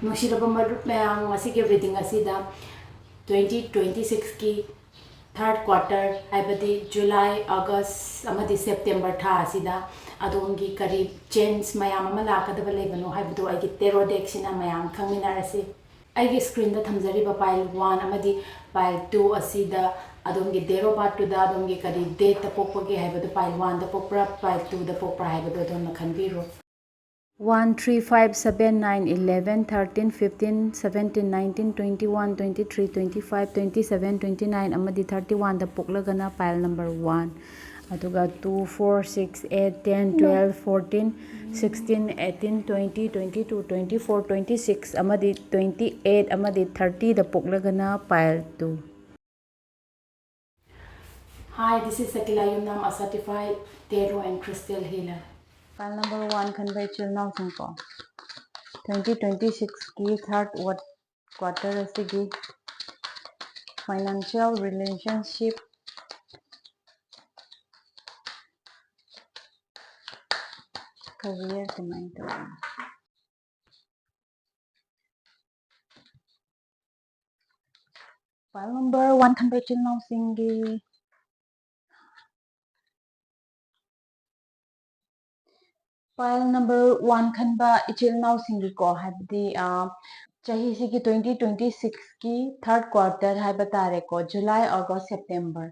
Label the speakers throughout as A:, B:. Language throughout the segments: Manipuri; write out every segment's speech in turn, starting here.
A: नुसिरबा मरुप मैम असिगे रीडिंग असिदा 2026 की थर्ड क्वार्टर हाइबदी जुलाई अगस्त अमदी सेप्टेम्बर था असिदा अदोंगी करी चेंज मैम अमा लाकदब लेबनो हाइबदो आइगे टेरो डेक सिना मैम खंगमिनारसे आइगे स्क्रीन दा थमजरिबा पाइल 1 अमदी पाइल 2 असिदा अदोंगी डेरो पार्ट 2 दा अदोंगी करी डेट ता पोकपगे हाइबदो पाइल 1 दा पोकप्रा पाइल 2 दा पोकप्रा हाइबदो दोन खनबिरो 1 3 5 7 9 11 13 15 17 19 21 23 25 27 29 amadi 31 da poklagana pile number 1 aduga 2 4 6 8 10 12 14 16 18 20 22 24 26 amadi 28 amadi 30 da poklagana pile 2. Hi, this is Sakila Yunam, a certified tarot and crystal healer. File number 1 conventional now 2026 की third quarter asigi financial relationship career kumanta. File number 1 conventional now singi file number 1 khanba ichil now singi ko habdi chahi sigi 2026 की third quarter hai batare ko July August September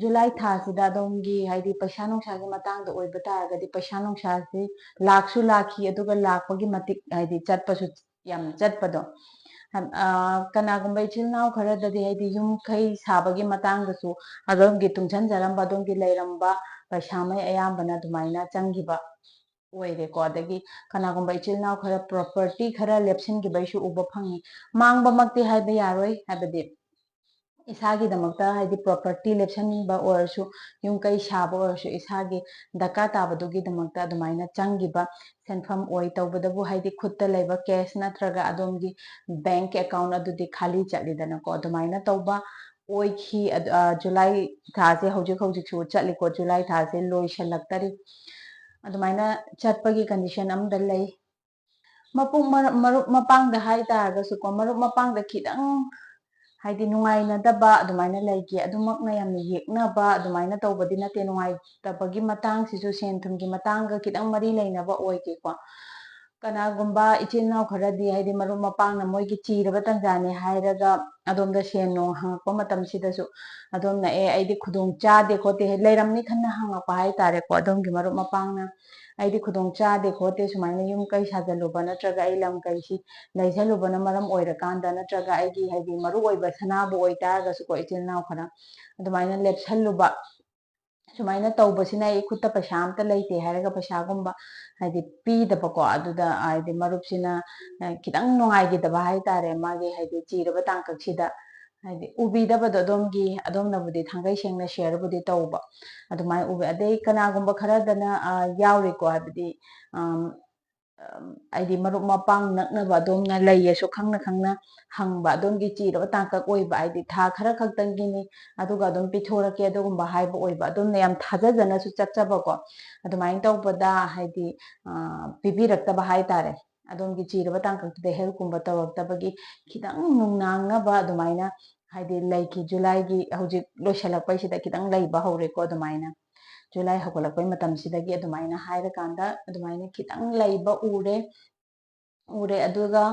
A: July tha sida dongi haidi paisa nungsa gi matang da oiba taragadi paisa nungsa si laksu lakhi aduga lakpagi matik haidi chatpasu yam chatpado kanagumba ichil naw kharadadi haidi yum khai sabagi matang da su adongi tungchan jaramba adongi lairamba paisa mai ayambana dumaina changiba oire ko adagi kanagumba ichil naw khara property khara lepsin gi baisu uba phangi mangba makti haiba yaroi habadi isagi damakta haidi property lepsin ba orsu yum kai saba orsu isagi daka tabadugi damakta adumaina changiba senfam oi tawbadabu haidi khutta laiba cash natraga adomgi bank account adudi khali chalidana ko adumaina tawba oi khi July thase hojik hojik su chali ko July thase loi shalaktari adumaina chatpagi condition amda lay mapung marup mapang da hai taragasu ko marup mapang da khidang haidi nungaina daba adumaina laigi adumakna yamna yeknaba adumaina tawbadi nate nungai tabagi matang sisu sen thumgi matanga khidang mari lainaba oige ko kanagumba ichilnaw kharadi haidi marup mapangna moigi chiraba tanjani hairaga adomda sen nong hangakpa matam sidasu adomna aidi khudong chade khote leiramni khanna hangakpa hai tare ko adomgi marup mapangna aidi khudong chade khote sumaina yum kai sajaluba natraga ai lam kai si laijalubana maram oirakanda natraga aigi haidi maru oiba sanabu oitaraga su ko ichilnaw khara adumaina lepsalluba sumaina tawbasina ai khutta paisa amta leite hairaga paisa gumba haidi pidaba ko aduda haidi marupsina khidang nungai gidaba hai tare magi haidi chiraba tangkak sida haidi ubidaba do domgi adomna budi thangai sengna share budi tawba adumai ubi adei kanagumba kharadana yauri ko habidi aidi marup mapang naknaba adomna laiyesu khangna khangna hangba adomgi chiraba tangkak oiba aidi tha khara khaktangini aduga adom pithorake adugumba haiba oiba adomna yam thajajana su chachaba ko adumain tawbada haidi pibiraktaba hai tare adomgi chiraba tangkak de help kumba tawraktabagi khidang nungnangnaba adumaina haidi laiki July gi hojik loisalakpai sida khidang laiba hore ko adumaina July hogolakpai matam sidagi adumaina hairakanda adumaina khidang laiba ure aduga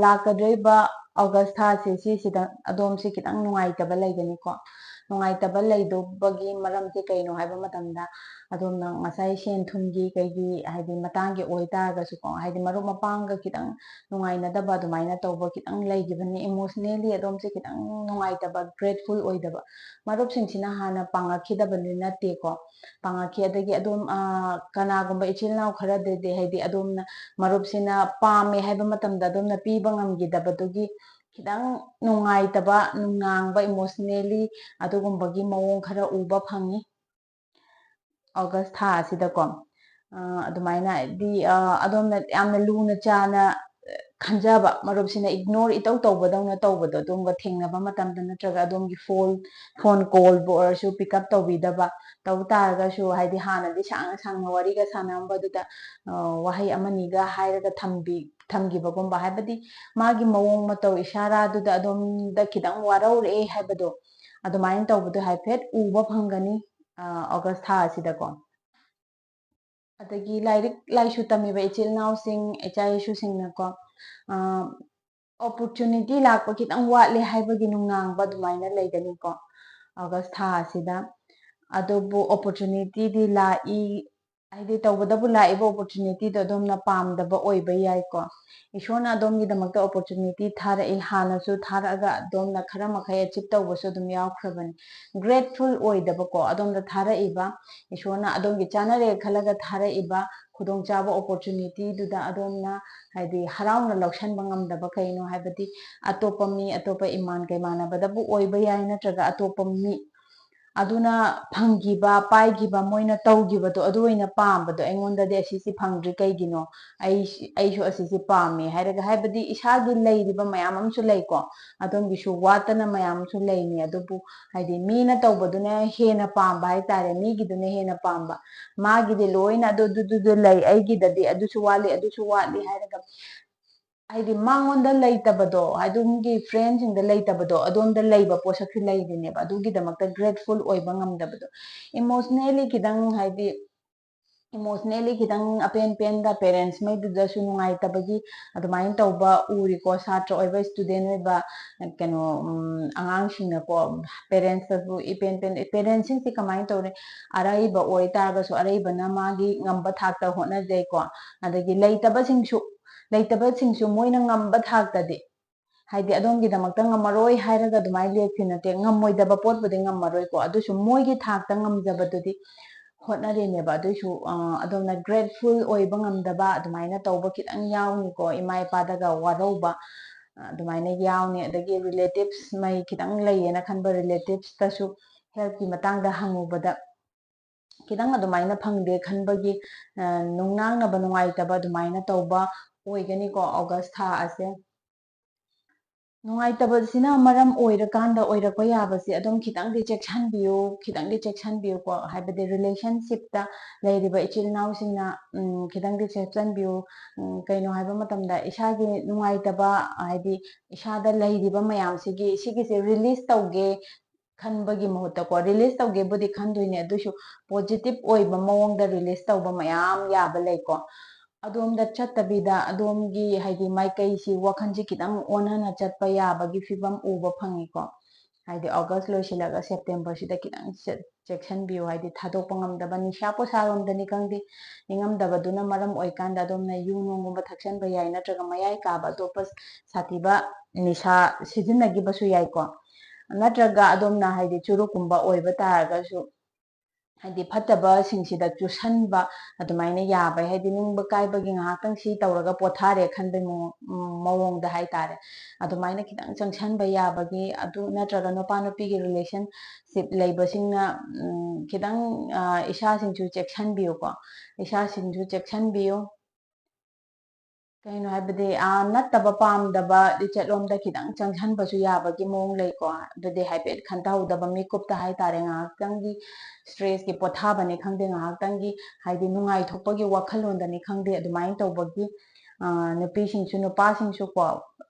A: lakadreiba August tha se sida adom se khidang nungaitaba laigani ko nungaitaba laidobagi maram se kaino haiba matamda adomna ngasai sen thumgi kaigi haidi matangi oitaraga su ko haidi marup mapanga khidang nungainadaba adumaina tawba khidang laigibani emotionally adom se khidang nungaitaba grateful oidaba marup singsina hana pangakhidabani natte ko pangakhi adagi adom kanagumba ichilnaw khara de haidi adomna marupsina pame haiba matamda adomna piba ngamgidabadugi khidang nungaitaba nungnangba emotionally adugumbagi mawong khara uba phangi August tha asida ko adumaina di adomna yamna luna chana khanjaba marupsina ignore itau tawbadawna tawbado adumga thengnaba matamda natraga adumgi phone call bo orsu pick up tawbidaba taw taragashu haidi hanadi sangna sangna wariga sanambaduda wahai amaniga hairaga ꯊꯝꯈꯤꯕꯒꯨꯝꯕ ꯍꯥꯏꯕꯗꯤ ꯃꯥꯒꯤ ꯃꯑꯣꯡ ꯃꯇꯧ ꯏꯁꯥꯔꯥꯗꯨꯗ ꯑꯗꯣꯝꯗ ꯈꯤꯇꯪ ꯋꯥꯔꯧꯔꯛꯑꯦ ꯍꯥꯏꯕꯗꯣ ꯑꯗꯨꯃꯥꯏꯅ ꯇꯧꯕꯗꯣ ꯍꯥꯏꯐꯦꯠ ꯎꯕ ꯐꯪꯒꯅꯤ ꯑꯣꯒꯁ ꯊꯥ ꯑꯁꯤꯗꯀꯣ ꯑꯗꯒꯤ ꯂꯥꯏꯔꯤꯛ ꯂꯥꯏꯁꯨ ꯇꯝꯃꯤꯕ ꯏꯆꯤꯜ ꯏꯅꯥꯎꯁꯤꯡ ꯏꯆꯥ ꯏꯁꯨꯁꯤꯡꯅꯀꯣ ꯑꯣꯄꯣꯔꯆꯨꯅꯤꯇꯤ ꯂꯥꯛꯄ ꯈꯤꯇꯪ ꯋꯥꯠꯂꯦ ꯍꯥꯏꯕꯒꯤ ꯅꯨꯡꯅꯥꯡꯕ ꯑꯗꯨꯃꯥꯏꯅ ꯂꯩꯒꯅꯤꯀꯣ ꯑꯣꯒꯁ ꯊꯥ ꯑꯁꯤꯗ ꯑꯗꯨꯕꯨ ꯑꯣꯄꯣꯔꯆꯨꯅꯤꯇꯤꯗꯤ ꯂꯥꯛꯏ ꯍꯥꯏꯗꯤ ꯇꯧꯕꯗꯕꯨ ꯂꯥꯛꯏꯕ ꯑꯣꯄꯣꯔꯆꯨꯅꯤꯇꯤꯗꯣ ꯑꯗꯣꯝꯅ ꯄꯥꯝꯗꯕ ꯑꯣꯏꯕ ꯌꯥꯏꯀꯣ ꯏꯁꯣꯔꯅ ꯑꯗꯣꯝꯒꯤꯗꯃꯛꯇ ꯑꯣꯄꯣꯔꯆꯨꯅꯤꯇꯤ ꯊꯥꯔꯛꯏ ꯍꯥꯟꯅꯁꯨ ꯊꯥꯔꯛꯑꯒ ꯑꯗꯣꯝꯅ ꯈꯔ ꯃꯈꯩ ꯑꯆꯤꯞ ꯇꯧꯕꯁꯨ ꯑꯗꯨꯝ ꯌꯥꯎꯈ꯭ꯔꯕꯅꯤ ꯒ꯭ꯔꯦꯠꯐꯨꯜ ꯑꯣꯏꯗꯕꯀꯣ ꯑꯗꯣꯝꯗ ꯊꯥꯔꯛꯏꯕ ꯏꯁꯣꯔꯅ ꯑꯗꯣꯝꯒꯤ ꯆꯥꯅꯔꯦ ꯈꯜꯂꯒ ꯊꯥꯔꯛꯏꯕ ꯈꯨꯗꯣꯡꯆꯥꯕ ꯑꯣꯄꯣꯔꯆꯨꯅꯤꯇꯤꯗꯨꯗ ꯑꯗꯣꯝꯅ ꯍꯥꯏꯗꯤ ꯍꯔꯥꯎꯅ ꯂꯧꯁꯟꯕ ꯉꯝꯗꯕ ꯀꯩꯅꯣ ꯍꯥꯏꯕꯗꯤ ꯑꯇꯣꯞꯄ ꯃꯤ ꯑꯇꯣꯞꯄ ꯏꯃꯥꯟ ꯀꯩꯃꯥꯟꯅꯕꯗꯕꯨ ꯑꯣꯏꯕ ꯌꯥꯏ ꯅꯠꯇ꯭ꯔꯒ ꯑꯇꯣꯞꯄ ꯃꯤ ꯑꯗꯨꯅ ꯐꯪꯈꯤꯕ ꯄꯥꯏꯈꯤꯕ ꯃꯣꯏꯅ ꯇꯧꯈꯤꯕꯗꯣ ꯑꯗꯨ ꯑꯣꯏꯅ ꯄꯥꯝꯕꯗꯣ ꯑꯩꯉꯣꯟꯗꯗꯤ ꯑꯁꯤꯁꯤ ꯐꯪꯗ꯭ꯔꯤ ꯀꯩꯒꯤꯅꯣ ꯑꯩꯁꯨ ꯑꯁꯤꯁꯤ ꯄꯥꯝꯃꯦ ꯍꯥꯏꯔꯒ ꯍꯥꯏꯕꯗꯤ ꯏꯁꯥꯒꯤ ꯂꯩꯔꯤꯕ ꯃꯌꯥꯝ ꯑꯃꯁꯨ ꯂꯩꯀꯣ ꯑꯗꯣꯝꯒꯤꯁꯨ ꯋꯥꯠꯇꯅ ꯃꯌꯥꯝ ꯑꯃꯁꯨ ꯂꯩꯅꯤ ꯑꯗꯨꯕꯨ ꯍꯥꯏꯗꯤ ꯃꯤꯅ ꯇꯧꯕꯗꯨꯅ ꯍꯦꯟꯅ ꯄꯥꯝꯕ ꯍꯥꯏꯇꯥꯔꯦ ꯃꯤꯒꯤꯗꯨꯅ ꯍꯦꯟꯅ ꯄꯥꯝꯕ ꯃꯥꯒꯤꯗꯤ ꯂꯣꯏꯅ ꯑꯗꯨꯗꯨꯗꯨ ꯂꯩ ꯑꯩꯒꯤꯗꯗꯤ ꯑꯗꯨꯁꯨ ꯋꯥꯠꯂꯤ ꯑꯗꯨꯁꯨ ꯋꯥꯠꯂꯤ ꯍꯥꯏꯔꯒ ꯍꯥꯏꯗꯤ ꯃꯉꯣꯟꯗ ꯂꯩꯇꯕꯗꯣ ꯑꯗꯣꯝꯒꯤ ꯐ꯭ꯔꯦꯟꯁꯤꯡꯗ ꯂꯩꯇꯕꯗꯣ ꯑꯗꯣꯝꯗ ꯂꯩꯕ ꯄꯣꯠꯁꯛꯁꯨ ꯂꯩꯔꯤꯅꯦꯕ ꯑꯗꯨꯒꯤꯗꯃꯛꯇ ꯒ꯭ꯔꯦꯠꯐꯨꯜ ꯑꯣꯏꯕ ꯉꯝꯗꯕꯗꯣ ꯏꯃꯣꯁꯅꯦꯜꯂꯤ ꯈꯤꯇꯪ ꯍꯥꯏꯗꯤ ꯏꯃꯣꯁꯅꯦꯜꯂꯤ ꯈꯤꯇꯪ ꯑꯄꯦꯟ ꯄꯦꯟꯗ ꯄꯦꯔꯦꯟꯁꯉꯩꯗꯨꯗꯁꯨ ꯅꯨꯡꯉꯥꯏꯇꯕꯒꯤ ꯑꯗꯨꯃꯥꯏꯅ ꯇꯧꯕ ꯎꯔꯤꯀꯣ ꯁꯥꯇ꯭ꯔ ꯑꯣꯏꯕ ꯏꯁꯇꯨꯗꯦꯟ ꯑꯣꯏꯕ ꯀꯩꯅꯣ ꯑꯉꯥꯡꯁꯤꯡꯅꯀꯣ ꯄꯦꯔꯦꯟꯁꯇꯁꯨ ꯏꯄꯦꯟ ꯄꯦꯟ ꯄꯦꯔꯦꯟꯁꯁꯤꯡꯁꯤ ꯀꯃꯥꯏꯅ ꯇꯧꯔꯦ ꯑꯔꯩꯕ ꯑꯣꯏꯇꯥꯔꯒꯁꯨ ꯑꯔꯩꯕꯅ ꯃꯥꯒꯤ ꯉꯝꯕ ꯊꯥꯛꯇ ꯍꯣꯠꯅꯖꯩꯀꯣ ꯑꯗꯒꯤ ꯂꯩꯇꯕꯁꯤꯡꯁꯨ ꯃꯣꯏꯅ ꯉꯝꯕ ꯊꯥꯛꯇꯗꯤ ꯍꯥꯏꯗꯤ ꯑꯗꯣꯝꯒꯤꯗꯃꯛꯇ ꯉꯝꯃꯔꯣꯏ ꯍꯥꯏꯔꯒ ꯑꯗꯨꯃꯥꯏꯅ ꯂꯦꯞꯈꯤ ꯅꯠꯇꯦ ꯉꯝꯃꯣꯏꯗꯕ ꯄꯣꯠꯄꯨꯗꯤ ꯉꯝꯃꯔꯣꯏꯀꯣ ꯑꯗꯨꯁꯨ ꯃꯣꯏꯒꯤ ꯊꯥꯛꯇ ꯉꯝꯖꯕꯗꯨꯗꯤ ꯍꯣꯠꯅꯔꯤꯅꯦꯕ ꯑꯗꯨꯏꯁꯨ ꯑꯗꯣꯝꯅ ꯒ꯭ꯔꯦꯠꯐꯨꯜ ꯑꯣꯏꯕ ꯉꯝꯗꯕ ꯑꯗꯨꯃꯥꯏꯅ ꯇꯧꯕ ꯈꯤꯇꯪ ꯌꯥꯎꯅꯤꯀꯣ ꯏꯃꯥ ꯏꯄꯥꯗꯒ ꯋꯥꯔꯧꯕ ꯑꯗꯨꯃꯥꯏꯅ ꯌꯥꯎꯅꯤ ꯑꯗꯒꯤ ꯔꯤꯂꯦꯇꯤꯞꯁ ꯃꯩ ꯈꯤꯇꯪ ꯂꯩꯌꯦꯅ ꯈꯟꯕ ꯔꯤꯂꯦꯇꯤꯞꯁꯇꯁꯨ ꯍꯦꯜꯊꯀꯤ ꯃꯇꯥꯡꯗ ꯍꯪꯉꯨꯕꯗ ꯈꯤꯇꯪ ꯑꯗꯨꯃꯥꯏꯅ ꯐꯪꯗꯦ ꯈꯟꯕꯒꯤ ꯅꯨꯡꯅꯥꯡꯅꯕ ꯅꯨꯡꯉꯥꯏꯇꯕ ꯑꯗꯨꯃꯥꯏꯅ ꯇꯧꯕ ꯑꯣꯏꯒꯅꯤꯀꯣ ꯑꯣꯒꯁ ꯊꯥ ꯑꯁꯦ ꯅꯨꯡꯉꯥꯏꯇꯕꯁꯤꯅ ꯃꯔꯝ ꯑꯣꯏꯔꯀꯥꯟꯗ ꯑꯣꯏꯔꯛꯄ ꯌꯥꯕꯁꯦ ꯑꯗꯨꯝ ꯈꯤꯇꯪꯗꯤ ꯆꯦꯛꯁꯤꯟꯕꯤꯌꯨꯀꯣ ꯍꯥꯏꯕꯗꯤ ꯔꯤꯂꯦꯁꯟꯁꯤꯞꯇ ꯂꯩꯔꯤꯕ ꯏꯆꯤꯜ ꯏꯅꯥꯎꯁꯤꯡꯅ ꯈꯤꯇꯪꯗꯤ ꯆꯦꯛꯁꯤꯟꯕꯤꯌꯨ ꯀꯩꯅꯣ ꯍꯥꯏꯕ ꯃꯇꯝꯗ ꯏꯁꯥꯒꯤ ꯅꯨꯡꯉꯥꯏꯇꯕ ꯍꯥꯏꯗꯤ ꯏꯁꯥꯗ ꯂꯩꯔꯤꯕ ꯁꯤꯒꯤꯁꯦ ꯔꯤꯂꯤꯁ ꯇꯧꯒꯦ ꯈꯟꯕꯒꯤ ꯃꯍꯨꯠꯇꯀꯣ ꯔꯤꯂꯤꯁ ꯇꯧꯒꯦꯕꯨꯗꯤ ꯈꯟꯗꯣꯏꯅꯦ ꯑꯗꯨꯏꯁꯨ ꯄꯣꯖꯤꯇꯤቭ ꯑꯣꯏꯕ ꯃꯑꯣꯡꯗ ꯔꯤꯂꯤꯁ ꯇꯧꯕ ꯃꯌꯥꯝ ꯌꯥꯕ ꯂꯩꯀꯣ ꯑꯗꯣꯝꯗ ꯆꯠꯇꯕꯤꯗ ꯑꯗꯣꯝꯒꯤ ꯍꯥꯏꯗꯤ ꯃꯥꯏꯀꯩꯁꯤ ꯋꯥꯈꯜꯁꯤ khitang ꯑꯣꯟꯍꯟꯅ ꯆꯠꯄ ꯌꯥꯕꯒꯤ ꯐꯤꯕꯝ ꯎꯕ ꯐꯪꯉꯤꯀꯣ ꯍꯥꯏꯗꯤ ꯑꯣꯒꯁ ꯂꯣꯏꯁꯤꯜꯂꯒ ꯁꯦꯞꯇꯦꯝꯕꯔꯁꯤꯗ khitang ꯆꯦꯛꯁꯤꯟꯕꯤꯌꯨ ꯍꯥꯏꯗꯤ ꯊꯥꯗꯣꯛꯄ ꯉꯝꯗꯕ ꯅꯤꯁꯥ ꯄꯣꯁꯥꯔꯣꯝꯗꯅꯤ ꯈꯪꯗꯦ ꯅꯤꯡꯉꯝꯗꯕꯗꯨꯅ ꯃꯔꯝ ꯑꯣꯏꯀꯥꯟꯗ ꯑꯗꯣꯝꯅ ꯌꯨ ꯅꯣꯡꯒꯨꯝꯕ ꯊꯛꯆꯟꯕ ꯌꯥꯏ ꯅꯠꯇ꯭ꯔꯒ ꯃꯌꯥꯏ ꯀꯥꯕ ꯑꯇꯣꯞꯄ ꯁꯥꯊꯤꯕ ꯅꯤꯁꯥ ꯁꯤꯖꯤꯟꯅꯈꯤꯕꯁꯨ ꯌꯥꯏꯀꯣ ꯅꯠꯇ꯭ꯔꯒ ꯑꯗꯣꯝꯅ ꯍꯥꯏꯗꯤ ꯆꯨꯔꯨꯞꯀꯨꯝꯕ ꯑꯣꯏꯕ ꯇꯥꯔꯒꯁꯨ ꯍꯥꯏꯗꯤ ꯐꯠꯇꯕꯁꯤꯡꯁꯤꯗ ꯆꯨꯁꯟꯕ ꯑꯗꯨꯃꯥꯏꯅ ꯌꯥꯕ ꯍꯥꯏꯗꯤ ꯅꯤꯡꯕ ꯀꯥꯏꯕꯒꯤ ꯉꯥꯏꯍꯥꯛꯇꯪ ꯁꯤ ꯇꯧꯔꯒ ꯄꯣꯊꯥꯔꯦ ꯈꯟꯕꯒꯤ ꯃꯑꯣꯡꯗ ꯍꯥꯏꯇꯥꯔꯦ ꯑꯗꯨꯃꯥꯏꯅ khitang ꯆꯪꯁꯟꯕ ꯌꯥꯕꯒꯤ ꯑꯗꯨ ꯅꯠꯇ꯭ꯔꯒ ꯅꯨꯄꯥ ꯅꯨꯄꯤꯒꯤ ꯔꯤꯂꯦꯁꯟꯁꯤꯞ ꯂꯩꯕꯁꯤꯡꯅ khitang ꯏꯁꯥꯁꯤꯡꯁꯨ ꯆꯦꯛꯁꯤꯟꯕꯤꯌꯨꯀꯣ ꯏꯁꯥꯁꯤꯡꯁꯨ ꯆꯦꯛꯁꯤꯟꯕꯤꯌꯨ ꯀꯩꯅꯣ ꯍꯥꯏꯕꯗꯤ ꯅꯠꯇꯕ ꯄꯥꯝꯗꯕ ꯂꯤꯆꯠꯂꯣꯝꯗ khitang ꯆꯪꯁꯟꯕꯁꯨ ꯌꯥꯕꯒꯤ ꯃꯑꯣꯡ ꯂꯩꯀꯣ ꯑꯗꯨꯗꯤ ꯍꯥꯏꯐꯦꯠ ꯈꯟꯊꯍꯧꯗꯕ ꯃꯤꯀꯨꯞꯇ ꯍꯥꯏꯇꯥꯔꯦ ꯉꯥꯏꯍꯥꯛꯇꯪꯒꯤ ꯁ꯭ꯇ꯭ꯔꯦꯁꯀꯤ ꯄꯣꯊꯥꯕꯅꯤ ꯈꯪꯗꯦ ꯉꯥꯏꯍꯥꯛꯇꯪꯒꯤ ꯍꯥꯏꯗꯤ ꯅꯨꯡꯉꯥꯏꯊꯣꯛꯄꯒꯤ ꯋꯥꯈꯜꯂꯣꯟꯗꯅꯤ ꯈꯪꯗꯦ ꯑꯗꯨꯃꯥꯏꯅ ꯇꯧꯕꯒꯤ ꯅꯨꯄꯤꯁꯤꯡꯁꯨ ꯅꯨꯄꯥꯁꯤꯡꯁꯨ ꯀꯣ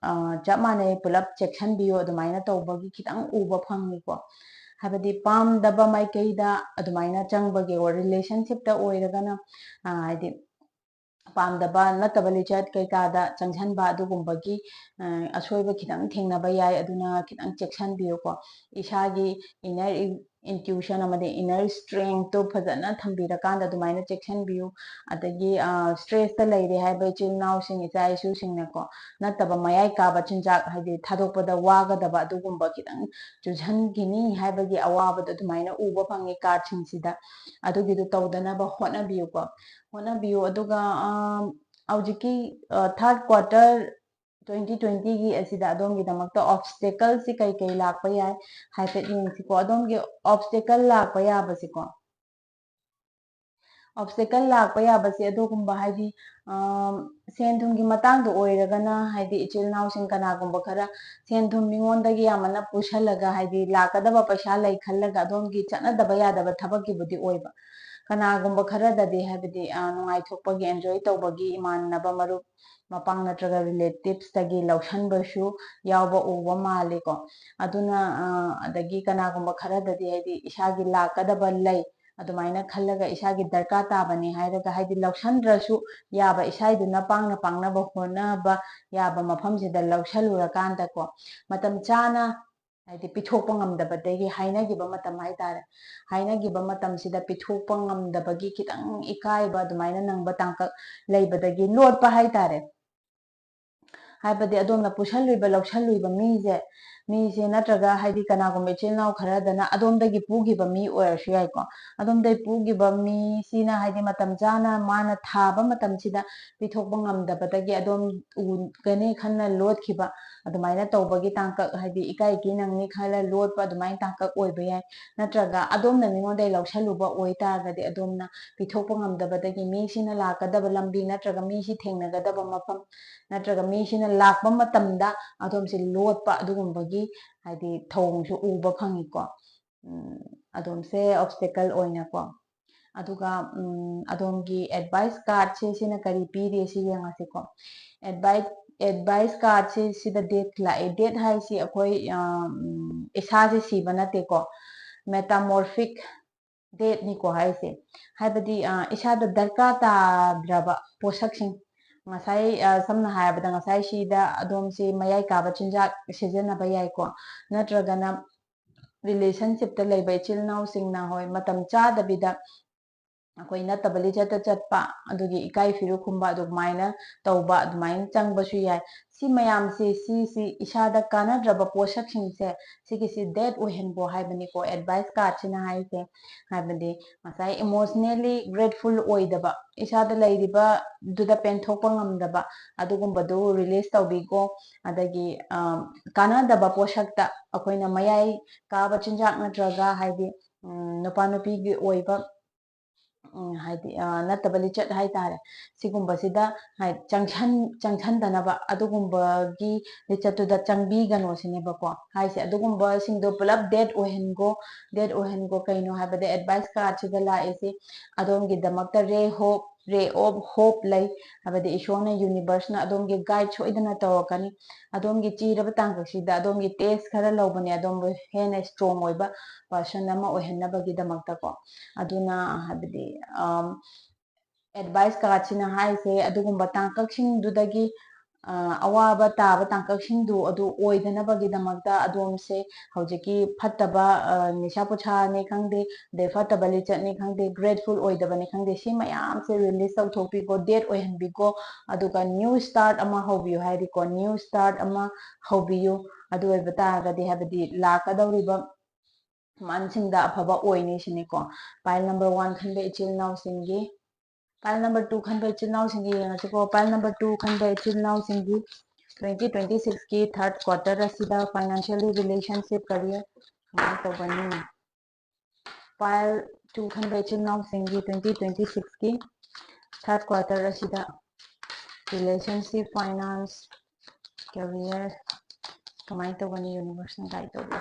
A: ꯆꯞ ꯃꯥꯟꯅꯩ ꯄꯨꯂꯞ ꯆꯦꯛꯁꯤꯟꯕꯤꯌꯨ ꯑꯗꯨꯃꯥꯏꯅ ꯇꯧꯕꯒꯤ khitang ꯎꯕ ꯐꯪꯉꯤꯀꯣ ꯍꯥꯏꯕꯗꯤ ꯄꯥꯝꯗꯕ ꯃꯥꯏꯀꯩꯗ ꯑꯗꯨꯃꯥꯏꯅ ꯆꯪꯕꯒꯤ ꯔꯤꯂꯦꯁꯟꯁꯤꯞꯇ ꯑꯣꯏꯔꯒꯅ ꯍꯥꯏꯗꯤ ꯄꯥꯝꯗꯕ ꯅꯠꯇꯕ ꯂꯤꯆꯠ ꯀꯩꯀꯥꯗ ꯆꯪꯁꯟꯕ ꯑꯗꯨꯒꯨꯝꯕꯒꯤ ꯑꯁꯣꯏꯕ khitang ꯊꯦꯡꯅꯕ ꯌꯥꯏ ꯑꯗꯨꯅ khitang ꯆꯦꯛꯁꯤꯟꯕꯤꯌꯨꯀꯣ ꯏꯁꯥꯒꯤ ꯏꯅꯔ ꯏꯟꯇ꯭ꯌꯨꯁꯟ ꯑꯃꯗꯤ ꯏꯅꯔ ꯁ꯭ꯇꯔꯦꯡꯇꯣ ꯐꯖꯅ ꯊꯝꯕꯤꯔꯀꯥꯟꯗ ꯑꯗꯨꯃꯥꯏꯅ ꯆꯦꯛꯁꯤꯟꯕꯤꯌꯨ ꯑꯗꯒꯤ ꯁ꯭ꯇ꯭ꯔꯦꯁꯇ ꯂꯩꯔꯦ ꯍꯥꯏꯕ ꯏꯆꯤꯜ ꯏꯅꯥꯎꯁꯤꯡ ꯏꯆꯥ ꯏꯁꯨꯁꯤꯡꯅꯀꯣ ꯅꯠꯇꯕ ꯃꯌꯥꯏ ꯀꯥꯕ ꯆꯤꯟꯖꯥꯛ ꯍꯥꯏꯗꯤ ꯊꯥꯗꯣꯛꯄꯗ ꯋꯥꯒꯗꯕ ꯑꯗꯨꯒꯨꯝꯕ khitang ꯆꯨꯁꯟꯈꯤꯅꯤ ꯍꯥꯏꯕꯒꯤ ꯑꯋꯥꯕꯗꯣ ꯑꯗꯨꯃꯥꯏꯅ ꯎꯕ ꯐꯪꯉꯤ ꯀꯥꯔꯗꯁꯤꯡꯁꯤꯗ ꯑꯗꯨꯒꯤꯗꯨ ꯇꯧꯗꯅꯕ ꯍꯣꯠꯅꯕꯤꯌꯨ ꯑꯗꯨꯒ ꯍꯧꯖꯤꯛꯀꯤ ꯊꯥꯔꯠ ꯀ꯭ꯋꯥꯔꯇꯔ 2020ꯒꯤ ꯑꯁꯤꯗ ꯑꯗꯣꯝꯒꯤꯗꯃꯛꯇ ꯑꯣꯕꯁꯇꯦꯀꯜꯁꯤ ꯀꯩ ꯂꯥꯛꯄ ꯌꯥꯏ ꯍꯥꯏꯐꯦꯠ ꯌꯦꯡꯁꯤꯀꯣ ꯑꯗꯣꯝꯒꯤ ꯑꯣꯕꯁꯇꯦꯀꯜ ꯂꯥꯛꯄ ꯌꯥꯕꯁꯤꯀꯣ ꯑꯣꯕꯁꯇꯦꯀꯜ ꯂꯥꯛꯄ ꯌꯥꯕꯁꯦ ꯑꯗꯨꯒꯨꯝꯕ ꯍꯥꯏꯗꯤ ꯁꯦꯟ ꯊꯨꯝꯒꯤ ꯃꯇꯥꯡꯗ ꯑꯣꯏꯔꯒꯅ ꯍꯥꯏꯗꯤ ꯏꯆꯤꯜ ꯏꯅꯥꯎꯁꯤꯡ ꯀꯅꯥꯒꯨꯝꯕ ꯈꯔ ꯁꯦꯟ ꯊꯨꯝ ꯃꯤꯉꯣꯟꯗꯒꯤ ꯌꯥꯝꯅ ꯄꯨꯁꯜꯂꯒ ꯍꯥꯏꯗꯤ ꯂꯥꯛꯀꯗꯕ ꯄꯩꯁꯥ ꯂꯩ ꯈꯜꯂꯒ ꯑꯗꯣꯝꯒꯤ ꯆꯠꯅꯗꯕ ꯌꯥꯗꯕ ꯊꯕꯛꯀꯤꯕꯨꯗꯤ ꯑꯣꯏꯕ ꯀꯅꯥꯒꯨꯝꯕ ꯈꯔꯗꯗꯤ ꯍꯥꯏꯕꯗꯤ ꯅꯨꯡꯉꯥꯏꯊꯣꯛꯄꯒꯤ ꯑꯦꯟꯖꯣꯏ ꯇꯧꯕꯒꯤ ꯏꯃꯥꯟꯅꯕ ꯃꯔꯨꯞ ꯃꯄꯥꯡ ꯅꯠꯇ꯭ꯔꯒ ꯔꯤꯂꯦꯇꯤꯚꯁꯇꯒꯤ ꯂꯧꯁꯟꯕꯁꯨ ꯌꯥꯎꯕ ꯎꯕ ꯃꯥꯜꯂꯤꯀꯣ ꯑꯗꯨꯅ ꯑꯗꯒꯤ ꯀꯅꯥꯒꯨꯝꯕ ꯈꯔꯗꯗꯤ ꯍꯥꯏꯗꯤ ꯏꯁꯥꯒꯤ ꯂꯥꯛꯀꯗꯕ ꯂꯩ ꯑꯗꯨꯃꯥꯏꯅ ꯈꯜꯂꯒ ꯏꯁꯥꯒꯤ ꯗꯔꯀꯥꯔ ꯇꯥꯕꯅꯤ ꯍꯥꯏꯔꯒ ꯍꯥꯏꯗꯤ ꯂꯧꯁꯟꯗ꯭ꯔꯁꯨ ꯌꯥꯕ ꯏꯁꯥꯏꯗꯨꯅ ꯄꯥꯡꯅꯕ ꯍꯣꯠꯅꯕ ꯌꯥꯕ ꯃꯐꯝꯁꯤꯗ ꯂꯧꯁꯜꯂꯨꯔꯀꯥꯟꯗꯀꯣ ꯃꯇꯝ ꯆꯥꯅ ꯍꯥꯏꯗꯤ ꯄꯤꯊꯣꯛꯄ ꯉꯝꯗꯕꯗꯒꯤ ꯍꯥꯏꯅꯈꯤꯕ ꯃꯇꯝ ꯍꯥꯏꯇꯥꯔꯦ ꯍꯥꯏꯅꯈꯤꯕ ꯃꯇꯝꯁꯤꯗ ꯄꯤꯊꯣꯛꯄ ꯉꯝꯗꯕꯒꯤ ꯈꯤꯇꯪ ꯏꯀꯥꯏꯕ ꯑꯗꯨꯃꯥꯏꯅ ꯅꯪꯕ ꯇꯥꯡꯀꯛ ꯂꯩꯕꯗꯒꯤ ꯂꯣꯠꯄ ꯍꯥꯏꯇꯥꯔꯦ ꯍꯥꯏꯕꯗꯤ ꯑꯗꯣꯝꯅ ꯄꯨꯁꯜꯂꯨꯏꯕ ꯂꯧꯁꯜꯂꯨꯏꯕ ꯃꯤꯁꯦ ꯅꯠꯇ꯭ꯔꯒ ꯍꯥꯏꯗꯤ ꯀꯅꯥꯒꯨꯝꯕ ꯏꯆꯤꯜ ꯏꯅꯥꯎ ꯈꯔꯗꯅ ꯑꯗꯣꯝꯗꯒꯤ ꯄꯨꯈꯤꯕ ꯃꯤ ꯑꯣꯏꯔꯁꯨ ꯌꯥꯏꯀꯣ ꯑꯗꯣꯝꯗꯒꯤ ꯄꯨꯈꯤꯕ ꯃꯤꯁꯤꯅ ꯍꯥꯏꯗꯤ ꯃꯇꯝ ꯆꯥꯅ ꯃꯥꯅ ꯊꯥꯕ ꯃꯇꯝꯁꯤꯗ ꯄꯤꯊꯣꯛꯄ ꯉꯝꯗꯕꯗꯒꯤ ꯑꯗꯣꯝ ꯎꯒꯅꯤ ꯈꯟꯅ ꯂꯣꯠꯈꯤꯕ ꯑꯗꯨꯃꯥꯏꯅ ꯇꯧꯕꯒꯤ ꯇꯥꯡꯀꯛ ꯍꯥꯏꯗꯤ ꯏꯀꯥꯏ ꯅꯪꯅꯤ ꯈꯜꯂ ꯂꯣꯠꯄ ꯑꯗꯨꯃꯥꯏꯅ ꯇꯥꯡꯀꯛ ꯑꯣꯏꯕ ꯌꯥꯏ ꯅꯠꯇ꯭ꯔꯒ ꯑꯗꯣꯝꯅ ꯃꯤꯉꯣꯟꯗꯒꯤ ꯂꯧꯁꯜꯂꯨꯕ ꯑꯣꯏꯇꯥꯔꯒꯗꯤ ꯑꯗꯣꯝꯅ ꯄꯤꯊꯣꯛꯄ ꯉꯝꯗꯕꯗꯒꯤ ꯃꯤꯁꯤꯅ ꯂꯥꯛꯀꯗꯕ ꯂꯝꯕꯤ ꯅꯠꯇ꯭ꯔꯒ ꯃꯤꯁꯤ ꯊꯦꯡꯅꯒꯗꯕ ꯃꯐꯝ ꯅꯠꯇ꯭ꯔꯒ ꯃꯤꯁꯤꯅ ꯂꯥꯛꯄ ꯃꯇꯝꯗ ꯑꯗꯣꯝꯁꯤ ꯂꯣꯠꯄ ꯑꯗꯨꯒꯨꯝꯕꯒꯤ ꯍꯥꯏꯗꯤ ꯊꯧꯑꯣꯡꯁꯨ ꯎꯕ ꯐꯪꯉꯤꯀꯣ ꯑꯗꯣꯝꯁꯦ ꯑꯣꯕꯁꯇꯦꯀꯜ ꯑꯣꯏꯅꯀꯣ ꯑꯗꯨꯒ ꯑꯗꯣꯝꯒꯤ ꯑꯦꯗꯚꯥꯏꯁ ꯀꯥꯔꯗꯁꯦ ꯁꯤꯅ ꯀꯔꯤ ꯄꯤꯔꯤ ꯁꯤ ꯌꯦꯡꯉꯁꯤꯀꯣ ꯑꯦꯗꯚꯥꯏꯁ ꯀꯥꯔꯗꯁꯦ ꯁꯤꯗ ꯗꯦꯠ ꯂꯥꯛꯑꯦ ꯗꯦꯠ ꯍꯥꯏꯁꯤ ꯑꯩꯈꯣꯏ ꯏꯁꯥꯁꯦ ꯁꯤꯕ ꯅꯠꯇꯦꯀꯣ ꯃꯦꯇꯥꯃꯣꯔꯐꯤꯛ ꯗꯦꯠꯅꯤꯀꯣ ꯍꯥꯏꯁꯦ ꯍꯥꯏꯕꯗꯤ ꯏꯁꯥꯗ ꯗꯔꯀꯥꯔ ꯇꯥꯗ꯭ꯔꯕ ꯄꯣꯠꯁꯛꯁꯤꯡ ꯉꯁꯥꯏ ꯁꯝꯅ ꯍꯥꯏꯔꯕꯗ ꯉꯁꯥꯏ ꯁꯤꯗ ꯑꯗꯣꯝꯁꯤ ꯃꯌꯥꯏ ꯀꯥꯕ ꯆꯤꯟꯖꯥꯛ ꯁꯤꯖꯤꯟꯅꯕ ꯌꯥꯏꯀꯣ ꯅꯠꯇ꯭ꯔꯒꯅ ꯔꯤꯂꯦꯁꯟꯁꯤꯞꯇ ꯂꯩꯕ ꯏꯆꯤꯜ ꯏꯅꯥꯎꯁꯤꯡꯅ ꯍꯣꯏ ꯃꯇꯝ ꯆꯥꯗꯕꯤꯗ ꯑꯩꯈꯣꯏ ꯅꯠꯇꯕ ꯂꯤꯆꯠꯇ ꯆꯠꯄ ꯑꯗꯨꯒꯤ ꯏꯀꯥꯏ ꯐꯤꯔꯨꯛꯀꯨꯝꯕ ꯑꯗꯨꯃꯥꯏꯅ ꯇꯧꯕ ꯑꯗꯨꯃꯥꯏꯅ ꯆꯪꯕꯁꯨ ꯌꯥꯏ ꯁꯤ ꯃꯌꯥꯝꯁꯤ ꯁꯤꯁꯤ ꯏꯁꯥꯗ ꯀꯥꯟꯅꯗ꯭ꯔꯕ ꯄꯣꯠꯁꯛꯁꯤꯡꯁꯦ ꯁꯤꯒꯤꯁꯤ ꯗꯦꯠ ꯑꯣꯏꯍꯟꯕꯣ ꯍꯥꯏꯕꯅꯤꯀꯣ ꯑꯦꯗꯚꯥꯏꯁ ꯀꯥꯔꯗꯁꯤꯅ ꯍꯥꯏꯁꯦ ꯍꯥꯏꯕꯗꯤ ꯉꯁꯥꯏ ꯏꯃꯣꯁꯅꯦꯜꯂꯤ ꯒ꯭ꯔꯦꯠꯐꯨꯜ ꯑꯣꯏꯗꯕ ꯏꯁꯥꯗ ꯂꯩꯔꯤꯕꯗꯨꯗ ꯄꯦꯟꯊꯣꯛꯄ ꯉꯝꯗꯕ ꯑꯗꯨꯒꯨꯝꯕꯗꯨ ꯔꯤꯂꯤꯁ ꯇꯧꯕꯤꯈꯣ ꯑꯗꯒꯤ ꯀꯥꯟꯅꯗꯕ ꯄꯣꯠꯁꯛꯇ ꯑꯩꯈꯣꯏꯅ ꯃꯌꯥꯏ ꯀꯥꯕ ꯆꯤꯟꯖꯥꯛ ꯅꯠꯇ꯭ꯔꯒ ꯍꯥꯏꯗꯤ ꯅꯨꯄꯥ ꯅꯨꯄꯤꯒꯤ ꯑꯣꯏꯕ ꯍꯥꯏꯗꯤ ꯅꯠꯇꯕ ꯂꯤꯆꯠ ꯍꯥꯏꯇꯥꯔꯦ ꯁꯤꯒꯨꯝꯕꯁꯤꯗ ꯆꯪꯁꯟꯗꯅꯕ ꯑꯗꯨꯒꯨꯝꯕꯒꯤ ꯂꯤꯆꯠꯇꯨꯗ ꯆꯪꯕꯤꯒꯅꯣ ꯁꯤꯅꯦꯕꯀꯣ ꯍꯥꯏꯁꯦ ꯑꯗꯨꯒꯨꯝꯕꯁꯤꯡꯗꯣ ꯄꯨꯂꯞ ꯗꯦꯠ ꯑꯣꯏꯍꯟꯒꯣ ꯀꯩꯅꯣ ꯍꯥꯏꯕꯗ ꯑꯦꯗꯚꯥꯏꯁ ꯀꯥꯔꯗꯁꯤꯗ ꯂꯥꯛꯏꯁꯤ ꯑꯗꯣꯝꯒꯤꯗꯃꯛꯇ ꯔꯦ ꯑꯣꯐ ꯍꯣꯞ ꯂꯩ ꯍꯥꯏꯕꯗꯤ ꯏꯁꯣꯔꯅ ꯌꯨꯅꯤꯚꯔꯁꯅ ꯑꯗꯣꯝꯒꯤ ꯒꯥꯏꯗ ꯁꯣꯏꯗꯅ ꯇꯧꯔꯛꯀꯅꯤ ꯑꯗꯣꯝꯒꯤ ꯆꯤꯔꯕ ꯇꯥꯡꯀꯛꯁꯤꯗ ꯑꯗꯣꯝꯒꯤ ꯇꯦꯁ ꯈꯔ ꯂꯧꯕꯅꯦ ꯑꯗꯣꯝꯕꯨ ꯍꯦꯟꯅ ꯏꯁꯇ꯭ꯔꯣꯡ ꯑꯣꯏꯕ ꯄꯥꯔꯁꯟ ꯑꯃ ꯑꯣꯏꯍꯟꯅꯕꯒꯤꯗꯃꯛꯇꯀꯣ ꯑꯗꯨꯅ ꯍꯥꯏꯕꯗꯤ ꯑꯦꯗꯚꯥꯏꯁ ꯀꯥꯔꯗꯁꯤꯅ ꯍꯥꯏꯁꯦ ꯑꯗꯨꯒꯨꯝꯕ ꯇꯥꯡꯀꯛꯁꯤꯡꯗꯨꯗꯒꯤ ꯑꯋꯥꯕ ꯇꯥꯕ ꯇꯥꯡꯀꯛꯁꯤꯡꯗꯨ ꯑꯗꯨ ꯑꯣꯏꯗꯅꯕꯒꯤꯗꯃꯛꯇ ꯑꯗꯣꯝꯁꯦ ꯍꯧꯖꯤꯛꯀꯤ ꯐꯠꯇꯕ ꯅꯤꯁꯥ ꯄꯨꯁꯥꯅꯤ ꯈꯪꯗꯦ ꯑꯗꯩ ꯐꯠꯇꯕ ꯂꯤꯆꯠꯅꯤ ꯈꯪꯗꯦ ꯒ꯭ꯔꯦꯠꯐꯨꯜ ꯑꯣꯏꯗꯕꯅꯤ ꯈꯪꯗꯦ ꯁꯤ ꯃꯌꯥꯝꯁꯦ ꯔꯤꯂꯤꯁ ꯇꯧꯊꯣꯛꯄꯤꯀꯣ ꯗꯦꯠ ꯑꯣꯏꯍꯟꯕꯤꯀꯣ ꯑꯗꯨꯒ ꯅ꯭ꯌꯨ ꯁ꯭ꯇꯥꯔꯠ ꯑꯃ ꯍꯧꯕꯤꯌꯨ ꯍꯥꯏꯗꯤꯀꯣ ꯅ꯭ꯌꯨ ꯁ꯭ꯇꯥꯔꯠ ꯑꯃ ꯍꯧꯕꯤꯌꯨ ꯑꯗꯨ ꯑꯣꯏꯕ ꯇꯥꯔꯒꯗꯤ ꯍꯥꯏꯕꯗꯤ ꯂꯥꯛꯀꯗꯧꯔꯤꯕ ꯃꯟꯁꯤꯡꯗ ꯑꯐꯕ ꯑꯣꯏꯅꯤ ꯁꯤꯅꯤꯀꯣ ꯄꯥꯏꯜ ꯅꯝꯕꯔ 1 ꯈꯟꯕ ꯏꯆꯤꯜ ꯏꯅꯥꯎꯁꯤꯡꯒꯤ ꯄꯥꯏꯜ ꯅꯝꯕꯔ 2 ꯈꯟꯕ ꯏꯆꯤꯜ ꯏꯅꯥꯎꯁꯤꯡꯒꯤ ꯌꯦꯡꯉꯁꯤꯀꯣ ꯄꯥꯏꯜ ꯅꯝꯕꯔ 2 ꯈꯟꯕ ꯏꯆꯤꯜ ꯏꯅꯥꯎꯁꯤꯡꯒꯤ 2026ꯀꯤ ꯊꯥꯔꯠ ꯀ꯭ꯋꯥꯔꯇꯔ ꯑꯁꯤꯗ ꯐꯥꯏꯅꯥꯟꯁꯤꯌꯦꯜꯂꯤ ꯔꯤꯂꯦꯁꯟꯁꯤꯞ ꯀꯔꯤꯌꯔ ꯀꯃꯥꯏꯅ ꯇꯧꯒꯅꯤ ꯄꯥꯏꯜ 2 ꯈꯟꯕ ꯏꯆꯤꯜ ꯏꯅꯥꯎꯁꯤꯡꯒꯤ 2026ꯀꯤ ꯊꯥꯔꯠ ꯀ꯭ꯋꯥꯔꯇꯔ ꯑꯁꯤꯗ ꯔꯤꯂꯦꯁꯟꯁꯤꯞ ꯐꯥꯏꯅꯥꯟꯁ ꯀꯦꯔꯤꯌꯔ ꯀꯃꯥꯏꯅ ꯇꯧꯒꯅꯤ ꯌꯨꯅꯤꯚꯔꯁꯅ ꯒꯥꯏꯗ ꯇꯧꯕ